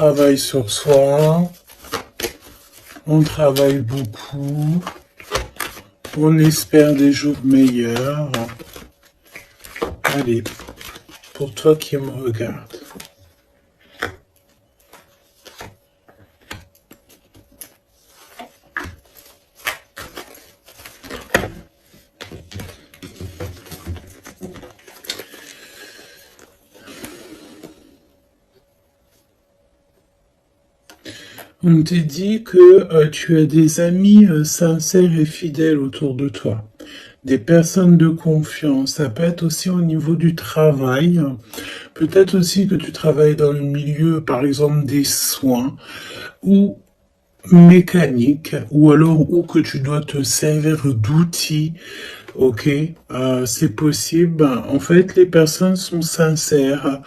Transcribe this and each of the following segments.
travaille sur soi, on travaille beaucoup, on espère des jours meilleurs. Allez, pour toi qui me regarde. On te dit que tu as des amis sincères et fidèles autour de toi, des personnes de confiance. Ça peut être aussi au niveau du travail. Peut-être aussi que tu travailles dans le milieu, par exemple, des soins ou mécanique, ou alors où que tu dois te servir d'outils. Ok, c'est possible. En fait, les personnes sont sincères.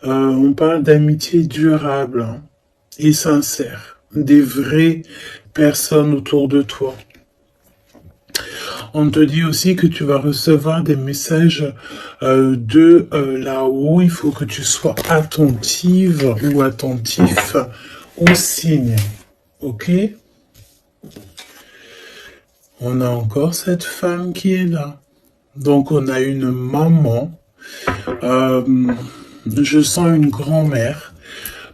On parle d'amitié durable et sincère, des vraies personnes autour de toi. On te dit aussi que tu vas recevoir des messages de là-haut. Il faut que tu sois attentive ou attentif aux signes. Ok? On a encore cette femme qui est là. Donc on a une maman. Je sens une grand-mère.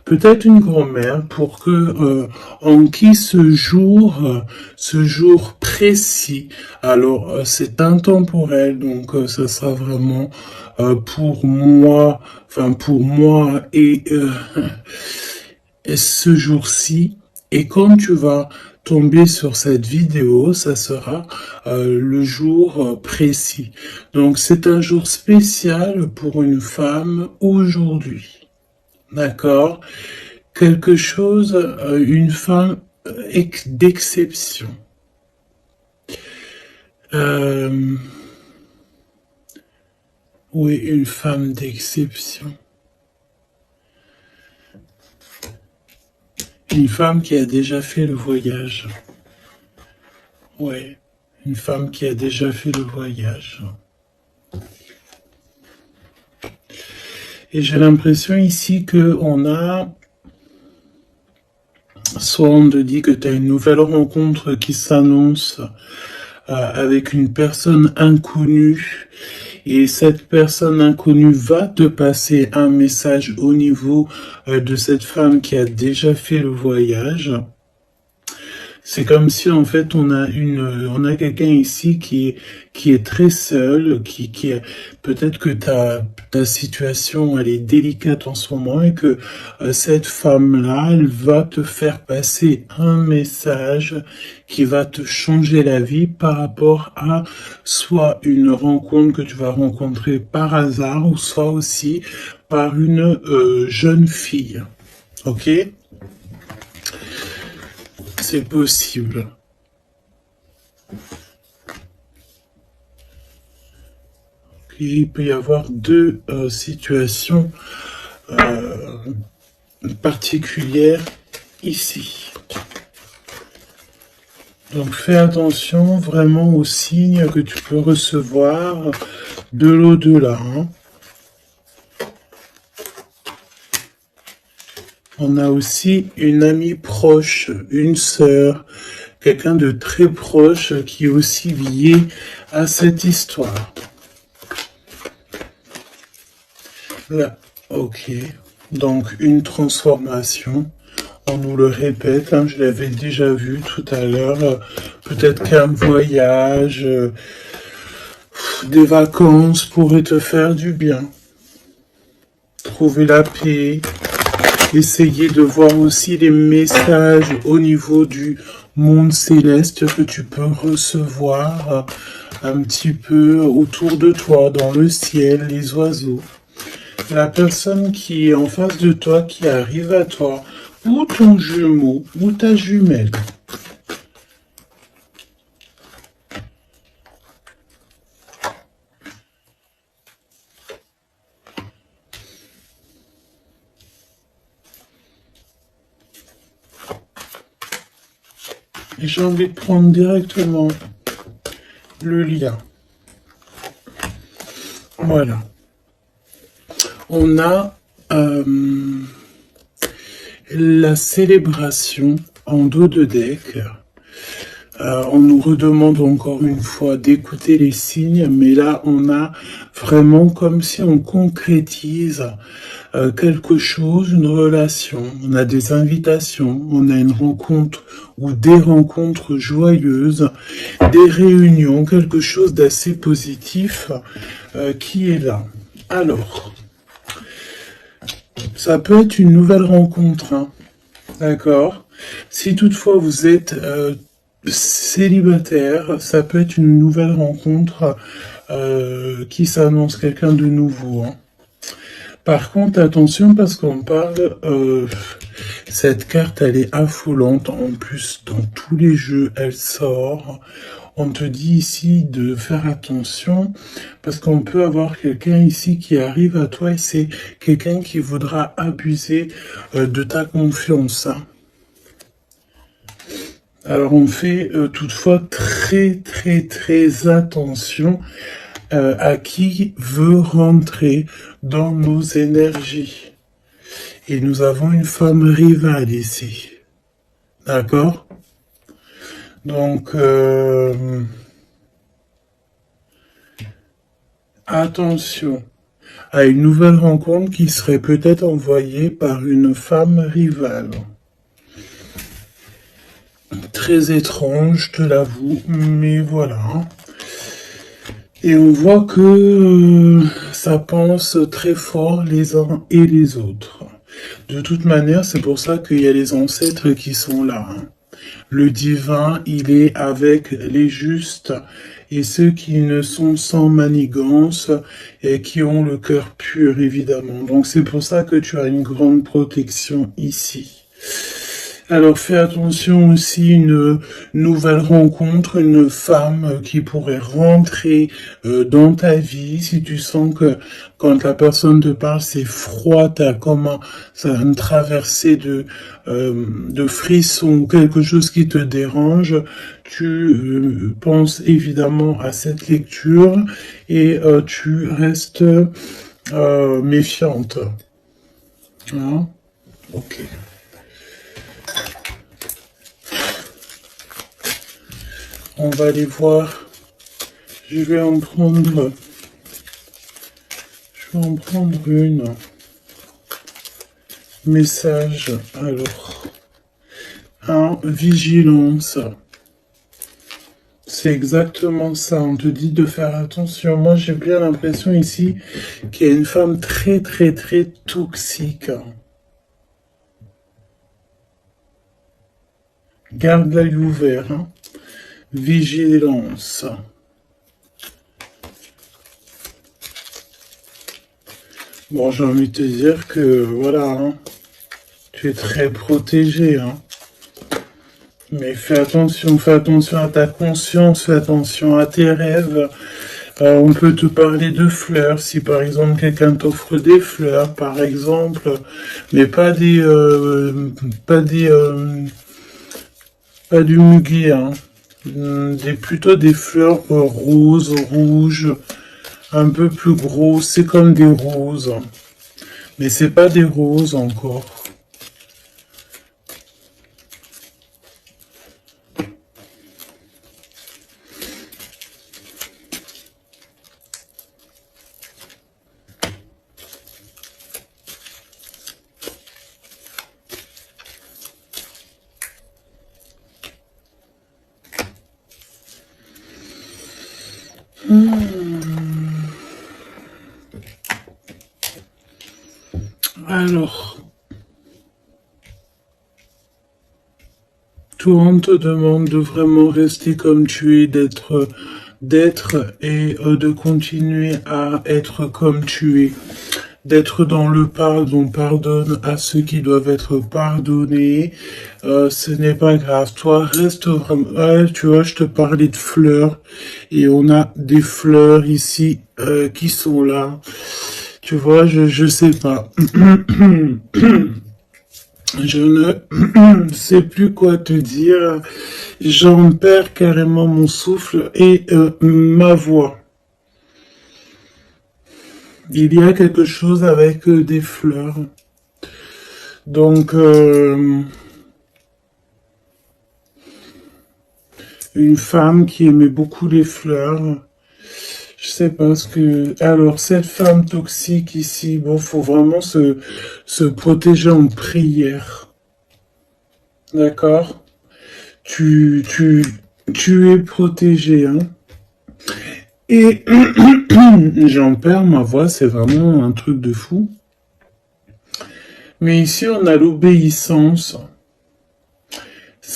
Peut-être une grand-mère pour que en qui ce jour précis, alors c'est intemporel, donc ça sera vraiment pour moi, enfin pour moi et ce jour-ci. Et quand tu vas tomber sur cette vidéo, ça sera le jour précis. Donc c'est un jour spécial pour une femme aujourd'hui. D'accord? Quelque chose, une femme d'exception. Oui, une femme d'exception. Une femme qui a déjà fait le voyage. Oui, une femme qui a déjà fait le voyage. Et j'ai l'impression ici que on a... Soit on te dit que tu as une nouvelle rencontre qui s'annonce avec une personne inconnue. Et cette personne inconnue va te passer un message au niveau de cette femme qui a déjà fait le voyage. C'est comme si en fait on a quelqu'un ici qui est très seul, qui est peut-être que ta situation elle est délicate en ce moment et que cette femme-là elle va te faire passer un message qui va te changer la vie par rapport à soit une rencontre que tu vas rencontrer par hasard ou soit aussi par une jeune fille. Ok? C'est possible. Il peut y avoir deux situations particulières ici. Donc fais attention vraiment aux signes que tu peux recevoir de l'au-delà. Hein. On a aussi une amie proche, une sœur, quelqu'un de très proche qui est aussi lié à cette histoire. Là, ok. Donc une transformation. On nous le répète, hein, je l'avais déjà vu tout à l'heure. Peut-être qu'un voyage, des vacances pourraient te faire du bien. Trouver la paix. Essayer de voir aussi les messages au niveau du monde céleste que tu peux recevoir un petit peu autour de toi, dans le ciel, les oiseaux. La personne qui est en face de toi, qui arrive à toi, ou ton jumeau, ou ta jumelle. Et j'ai envie de prendre directement le lien. Voilà. On a la célébration en dos de deck. On nous redemande encore une fois d'écouter les signes, mais là on a vraiment comme si on concrétise quelque chose, une relation, on a des invitations, on a une rencontre ou des rencontres joyeuses, des réunions, quelque chose d'assez positif qui est là. Alors, ça peut être une nouvelle rencontre, hein, d'accord? Si toutefois vous êtes célibataire, ça peut être une nouvelle rencontre qui s'annonce, quelqu'un de nouveau. Hein. Par contre, attention parce qu'on parle, cette carte elle est affolante, en plus dans tous les jeux elle sort. On te dit ici de faire attention parce qu'on peut avoir quelqu'un ici qui arrive à toi et c'est quelqu'un qui voudra abuser de ta confiance. Hein. Alors on fait toutefois très attention à qui veut rentrer dans nos énergies. Et nous avons une femme rivale ici. D'accord? Donc, attention à une nouvelle rencontre qui serait peut-être envoyée par une femme rivale. Très étrange, je te l'avoue, mais voilà. Et on voit que ça pense très fort les uns et les autres. De toute manière, c'est pour ça qu'il y a les ancêtres qui sont là. Hein. Le divin, il est avec les justes et ceux qui ne sont sans manigance et qui ont le cœur pur, évidemment. Donc c'est pour ça que tu as une grande protection ici. Alors fais attention aussi, une nouvelle rencontre, une femme qui pourrait rentrer dans ta vie. Si tu sens que quand la personne te parle, c'est froid, t'as comme une traversée de frissons, quelque chose qui te dérange, tu penses évidemment à cette lecture et tu restes méfiante. Hein? Ok. On va aller voir. Je vais en prendre une. Message. Alors. Vigilance. C'est exactement ça. On te dit de faire attention. Moi, j'ai bien l'impression ici qu'il y a une femme très toxique. Garde l'œil ouvert. Hein. Vigilance. Bon, j'ai envie de te dire que, voilà, hein, tu es très protégé, hein. Mais fais attention à ta conscience, fais attention à tes rêves. On peut te parler de fleurs, si par exemple quelqu'un t'offre des fleurs, par exemple, mais pas du muguet, hein. Plutôt des fleurs roses, rouges, un peu plus grosses, c'est comme des roses. Mais c'est pas des roses encore. Alors, toi, on te demande de vraiment rester comme tu es, d'être et de continuer à être comme tu es, d'être dans le pardon, pardonne à ceux qui doivent être pardonnés, ce n'est pas grave, toi reste vraiment, ouais, tu vois, je te parlais de fleurs, et on a des fleurs ici qui sont là, tu vois, je sais pas. Je ne sais plus quoi te dire. J'en perds carrément mon souffle et ma voix. Il y a quelque chose avec des fleurs. Donc, une femme qui aimait beaucoup les fleurs. Je sais pas ce que... Alors, cette femme toxique ici, bon, faut vraiment se protéger en prière. D'accord? Tu, tu, tu es protégé, hein? Et j'en perds ma voix, c'est vraiment un truc de fou. Mais ici, on a l'obéissance.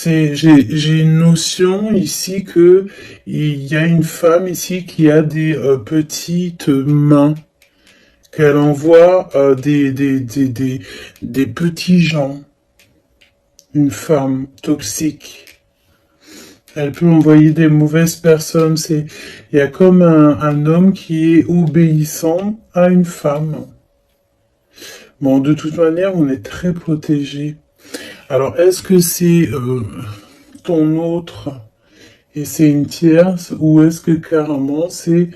J'ai une notion ici que il y a une femme ici qui a des petites mains, qu'elle envoie des petits gens. Une femme toxique. Elle peut envoyer des mauvaises personnes. Il y a comme un homme qui est obéissant à une femme. Bon, de toute manière, on est très protégé. Alors, est-ce que c'est ton autre et c'est une tierce ou est-ce que carrément c'est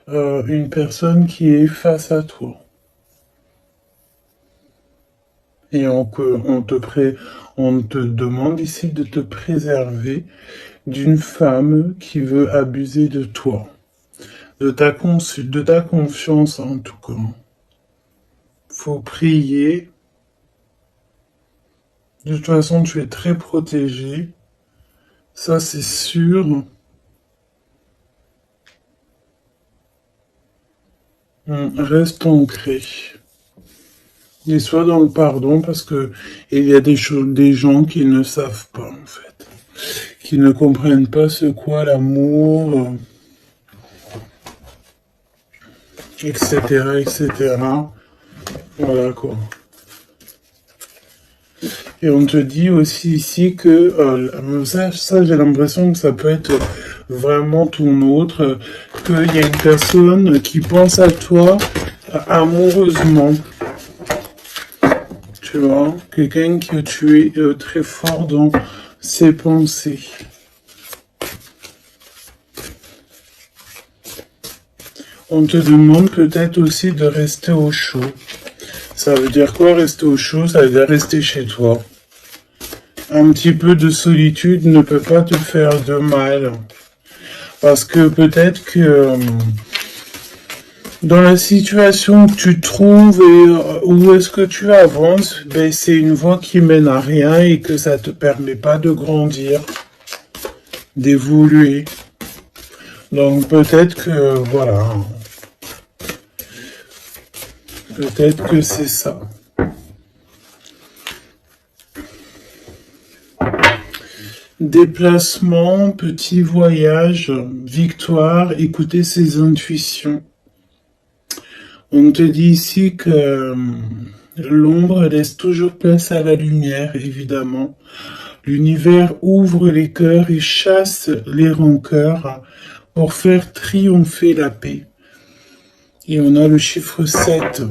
une personne qui est face à toi? Et on te demande ici de te préserver d'une femme qui veut abuser de toi, de ta confiance en tout cas. Faut prier. De toute façon, tu es très protégé. Ça, c'est sûr. Reste ancré. Et sois dans le pardon parce que il y a des choses, des gens qui ne savent pas, en fait. Qui ne comprennent pas ce qu'est l'amour, etc., etc. Voilà, quoi. Et on te dit aussi ici que ça j'ai l'impression que ça peut être vraiment ton autre, qu'il y a une personne qui pense à toi amoureusement. Tu vois, quelqu'un que tu es très fort dans ses pensées. On te demande peut-être aussi de rester au chaud. Ça veut dire quoi rester au chaud? Ça veut dire rester chez toi. Un petit peu de solitude ne peut pas te faire de mal. Parce que peut-être que dans la situation que tu te trouves et où est-ce que tu avances, ben, c'est une voie qui mène à rien et que ça te permet pas de grandir, d'évoluer. Donc peut-être que, voilà, peut-être que c'est ça. Déplacement, petit voyage, victoire, écouter ses intuitions. On te dit ici que l'ombre laisse toujours place à la lumière, évidemment. L'univers ouvre les cœurs et chasse les rancœurs pour faire triompher la paix. Et on a le chiffre 7.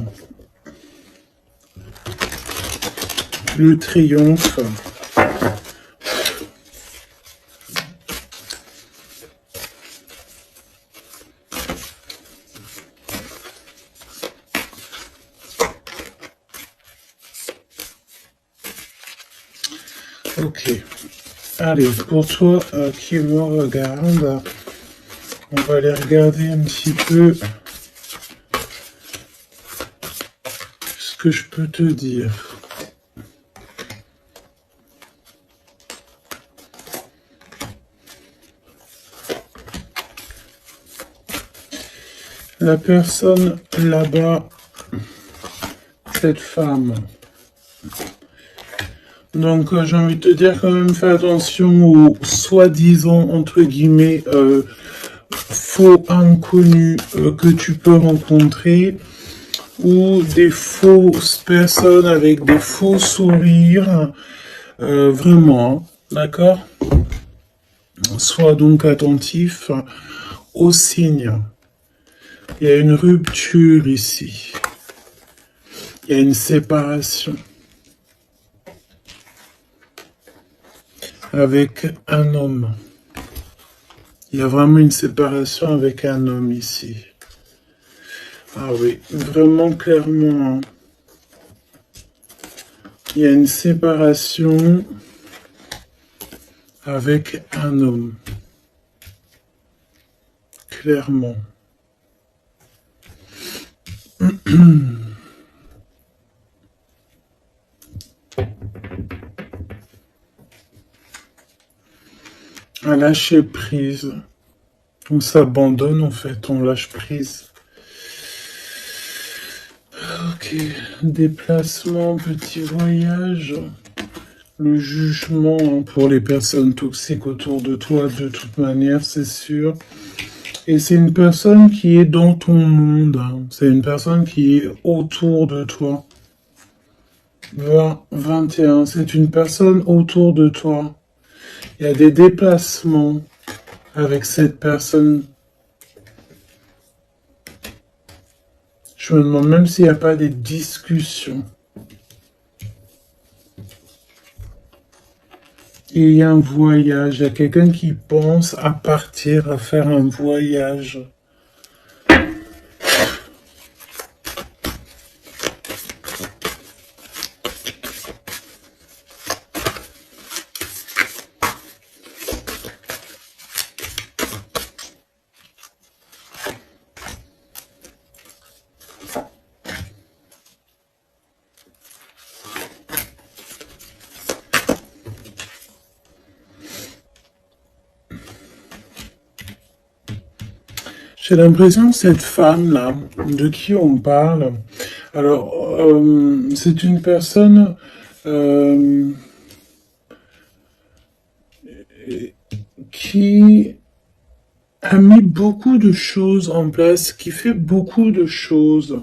Le triomphe. Ok. Allez, pour toi qui me regarde, on va aller regarder un petit peu ce que je peux te dire. La personne là-bas, cette femme. Donc j'ai envie de te dire quand même, fais attention aux soi-disant, entre guillemets, faux inconnus que tu peux rencontrer ou des fausses personnes avec des faux sourires. Vraiment, d'accord? Sois donc attentif aux signes. Il y a une rupture ici. Il y a une séparation avec un homme. Il y a vraiment une séparation avec un homme ici. Ah oui, vraiment clairement. Il y a une séparation avec un homme. Clairement. À lâcher prise. On s'abandonne en fait, on lâche prise. Ok, déplacement, petit voyage. Le jugement hein, pour les personnes toxiques autour de toi, de toute manière, c'est sûr. Et c'est une personne qui est dans ton monde. Hein. C'est une personne qui est autour de toi. 20, 21, c'est une personne autour de toi. Il y a des déplacements avec cette personne. Je me demande même s'il n'y a pas des discussions. Et il y a un voyage, il y a quelqu'un qui pense à partir, à faire un voyage. J'ai l'impression que cette femme-là, de qui on parle, alors, c'est une personne qui a mis beaucoup de choses en place, qui fait beaucoup de choses.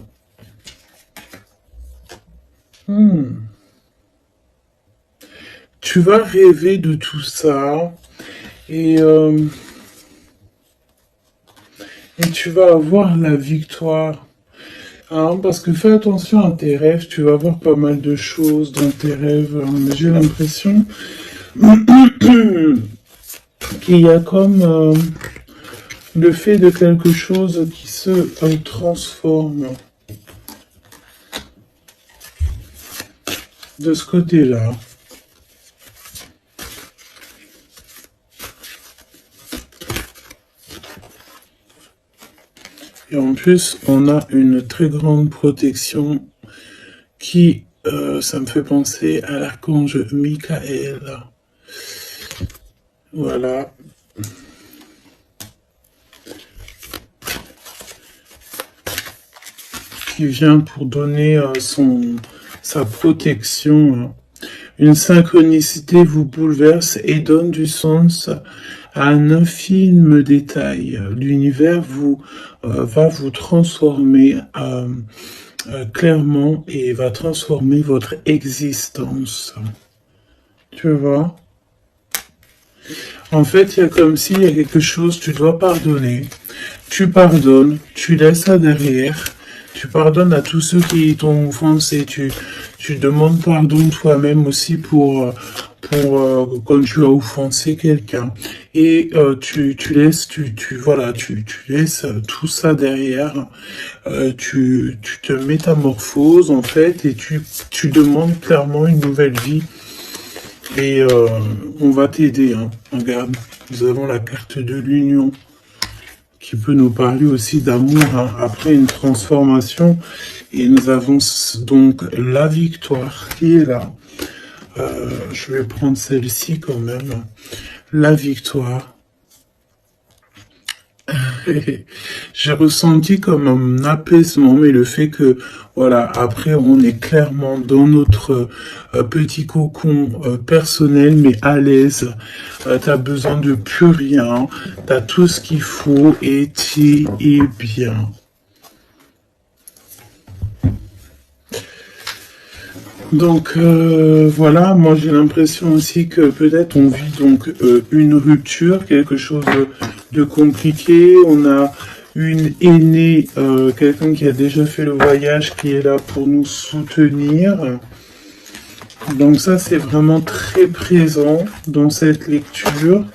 Tu vas rêver de tout ça et tu vas avoir la victoire. Hein, parce que fais attention à tes rêves, tu vas avoir pas mal de choses dans tes rêves. Mais j'ai l'impression qu'il y a comme le fait de quelque chose qui se transforme de ce côté-là. Et en plus, on a une très grande protection qui, ça me fait penser à l'archange Michael. Voilà. Qui vient pour donner sa protection. Une synchronicité vous bouleverse et donne du sens à un infime détail. L'univers va vous transformer clairement et va transformer votre existence. Tu vois? En fait, il y a comme s'il y a quelque chose, tu dois pardonner. Tu pardonnes, tu laisses ça derrière. Tu pardonnes à tous ceux qui t'ont offensé. Tu demandes pardon toi-même aussi pour quand tu as offensé quelqu'un. Et tu laisses, voilà, tu laisses tout ça derrière. Tu te métamorphoses en fait et tu demandes clairement une nouvelle vie. Et on va t'aider. Hein. Regarde, nous avons la carte de l'union qui peut nous parler aussi d'amour hein, après une transformation. Et nous avons donc la victoire qui est là. Je vais prendre celle-ci quand même. La victoire. J'ai ressenti comme un apaisement, mais le fait que, voilà, après on est clairement dans notre petit cocon personnel, mais à l'aise. T'as besoin de plus rien, t'as tout ce qu'il faut et tu es bien. Donc voilà, moi j'ai l'impression aussi que peut-être on vit donc une rupture, quelque chose de compliqué. On a une aînée, quelqu'un qui a déjà fait le voyage, qui est là pour nous soutenir. Donc ça c'est vraiment très présent dans cette lecture.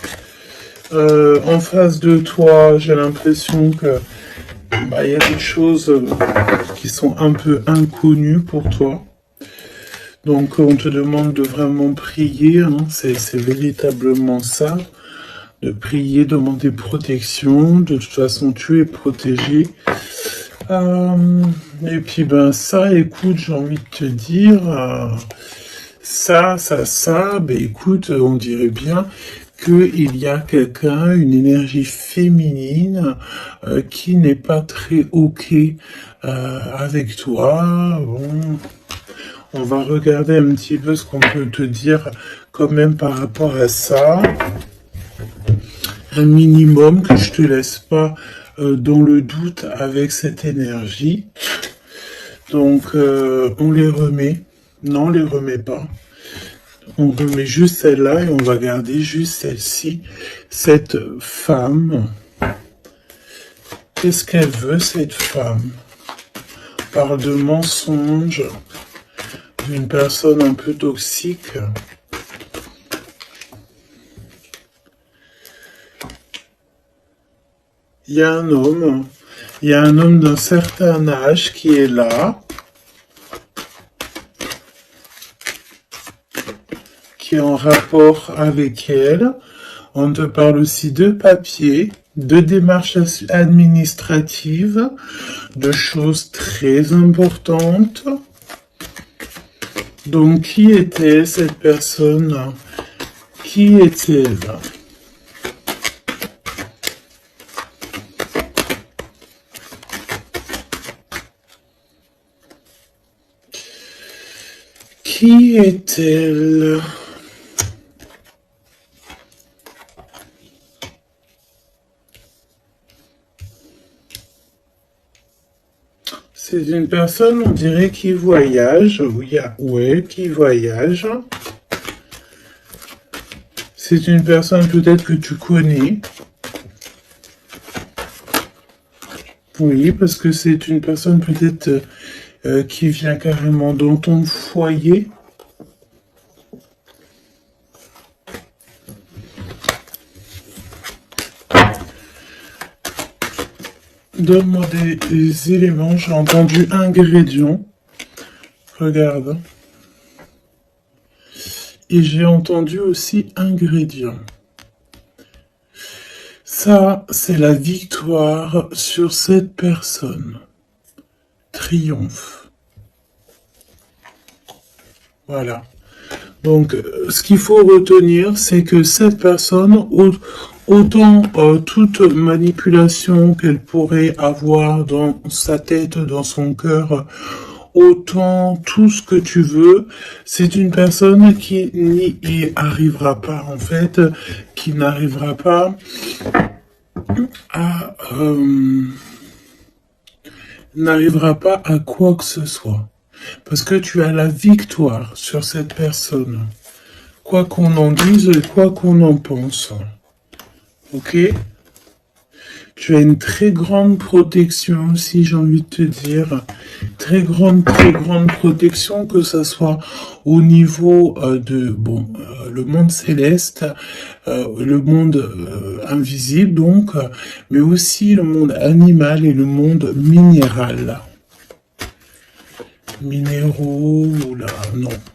En face de toi, j'ai l'impression que y a des choses qui sont un peu inconnues pour toi. Donc on te demande de vraiment prier, hein, c'est véritablement ça, de prier, demander protection, de toute façon tu es protégé. Et puis ben ça, écoute, j'ai envie de te dire, ça, ben écoute, on dirait bien qu'il y a quelqu'un, une énergie féminine qui n'est pas très ok avec toi. Bon, on va regarder un petit peu ce qu'on peut te dire quand même par rapport à ça. Un minimum que je te laisse pas dans le doute avec cette énergie. Donc on les remet. Non, on les remet pas. On remet juste celle-là et on va garder juste celle-ci. Cette femme. Qu'est-ce qu'elle veut, cette femme? On parle de mensonge, d'une personne un peu toxique. Il y a un homme d'un certain âge qui est là, qui est en rapport avec elle. On te parle aussi de papier, de démarches administratives, de choses très importantes. Donc, qui était cette personne? Qui est-elle? Qui est-elle? C'est une personne, on dirait, qui voyage. Oui, qui voyage. C'est une personne peut-être que tu connais. Oui, parce que c'est une personne peut-être qui vient carrément dans ton foyer. Donne-moi des éléments. J'ai entendu ingrédients. Regarde. Et j'ai entendu aussi ingrédients. Ça, c'est la victoire sur cette personne. Triomphe. Voilà. Donc, ce qu'il faut retenir, c'est que cette personne, autant toute manipulation qu'elle pourrait avoir dans sa tête, dans son cœur, autant tout ce que tu veux, c'est une personne qui n'y arrivera pas, en fait, qui n'arrivera pas à quoi que ce soit. Parce que tu as la victoire sur cette personne. Quoi qu'on en dise et quoi qu'on en pense. Ok? Tu as une très grande protection aussi, j'ai envie de te dire. Très grande protection, que ce soit au niveau le monde céleste, le monde invisible donc, mais aussi le monde animal et le monde minéral. Minéraux,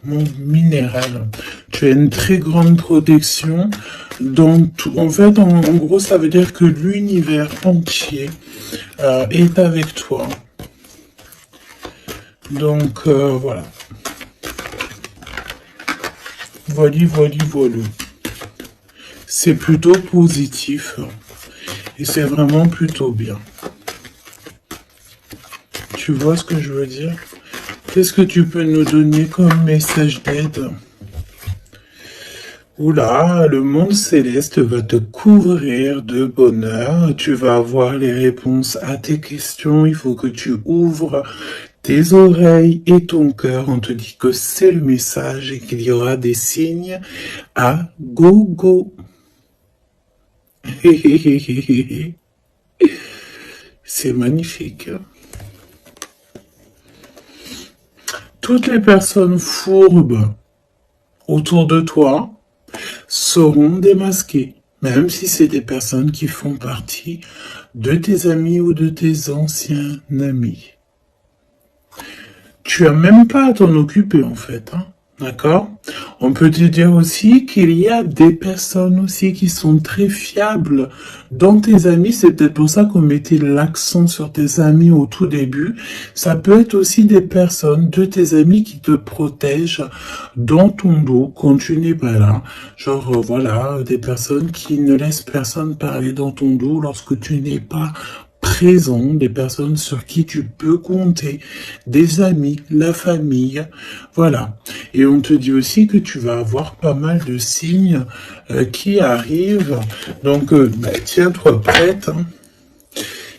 monde minéral. Tu as une très grande protection dans tout. En fait, en gros, ça veut dire que l'univers entier est avec toi. Donc, voilà. Voilà. C'est plutôt positif. Et c'est vraiment plutôt bien. Tu vois ce que je veux dire? Qu'est-ce que tu peux nous donner comme message d'aide? Oula, le monde céleste va te couvrir de bonheur. Tu vas avoir les réponses à tes questions. Il faut que tu ouvres tes oreilles et ton cœur. On te dit que c'est le message et qu'il y aura des signes à gogo. C'est magnifique. Toutes les personnes fourbes autour de toi seront démasquées, même si c'est des personnes qui font partie de tes amis ou de tes anciens amis. Tu as même pas à t'en occuper en fait. Hein. D'accord? On peut te dire aussi qu'il y a des personnes aussi qui sont très fiables dans tes amis. C'est peut-être pour ça qu'on mettait l'accent sur tes amis au tout début. Ça peut être aussi des personnes de tes amis qui te protègent dans ton dos quand tu n'es pas là. Genre, voilà, des personnes qui ne laissent personne parler dans ton dos lorsque tu n'es pas présent, des personnes sur qui tu peux compter, des amis, la famille, voilà. Et on te dit aussi que tu vas avoir pas mal de signes qui arrivent, donc bah, tiens-toi prête, hein.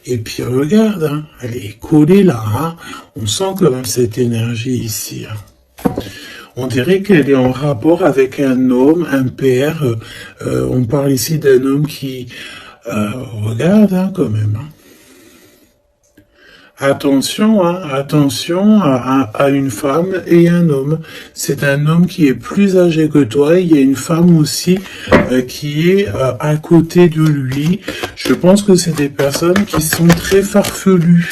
Et puis regarde, hein, elle est collée là, hein. On sent quand même cette énergie ici, hein. On dirait qu'elle est en rapport avec un homme, un père, on parle ici d'un homme qui regarde hein, quand même, hein. Attention, hein, attention à une femme et un homme. C'est un homme qui est plus âgé que toi. Il y a une femme aussi qui est à côté de lui. Je pense que c'est des personnes qui sont très farfelues.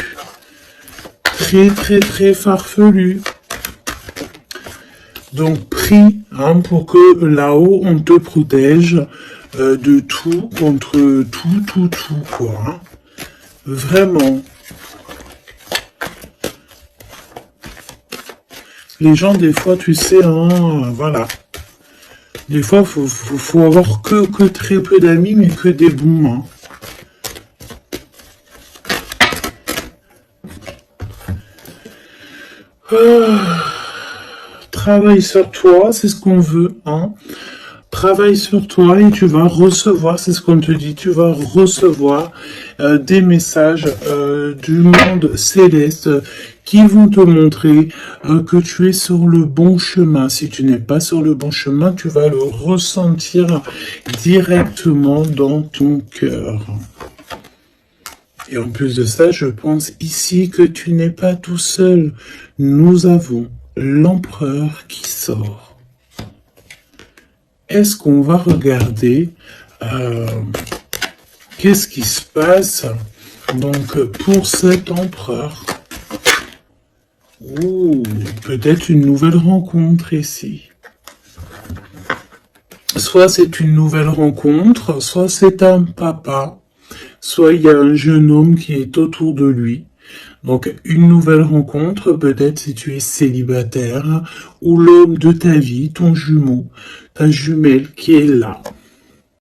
Très, très, très farfelues. Donc, prie hein, pour que là-haut, on te protège de tout, contre tout, quoi. Hein. Vraiment. Les gens, des fois, tu sais, hein, voilà. Des fois, faut avoir que très peu d'amis, mais que des bons, hein. Travaille sur toi, c'est ce qu'on veut, hein. Travaille sur toi et tu vas recevoir, c'est ce qu'on te dit, tu vas recevoir des messages du monde céleste qui vont te montrer que tu es sur le bon chemin. Si tu n'es pas sur le bon chemin, tu vas le ressentir directement dans ton cœur. Et en plus de ça, je pense ici que tu n'es pas tout seul. Nous avons l'empereur qui sort. Est-ce qu'on va regarder qu'est-ce qui se passe donc pour cet empereur? Ouh, peut-être une nouvelle rencontre ici. Soit c'est une nouvelle rencontre, soit c'est un papa, soit il y a un jeune homme qui est autour de lui. Donc une nouvelle rencontre, peut-être si tu es célibataire, ou l'homme de ta vie, ton jumeau, ta jumelle qui est là.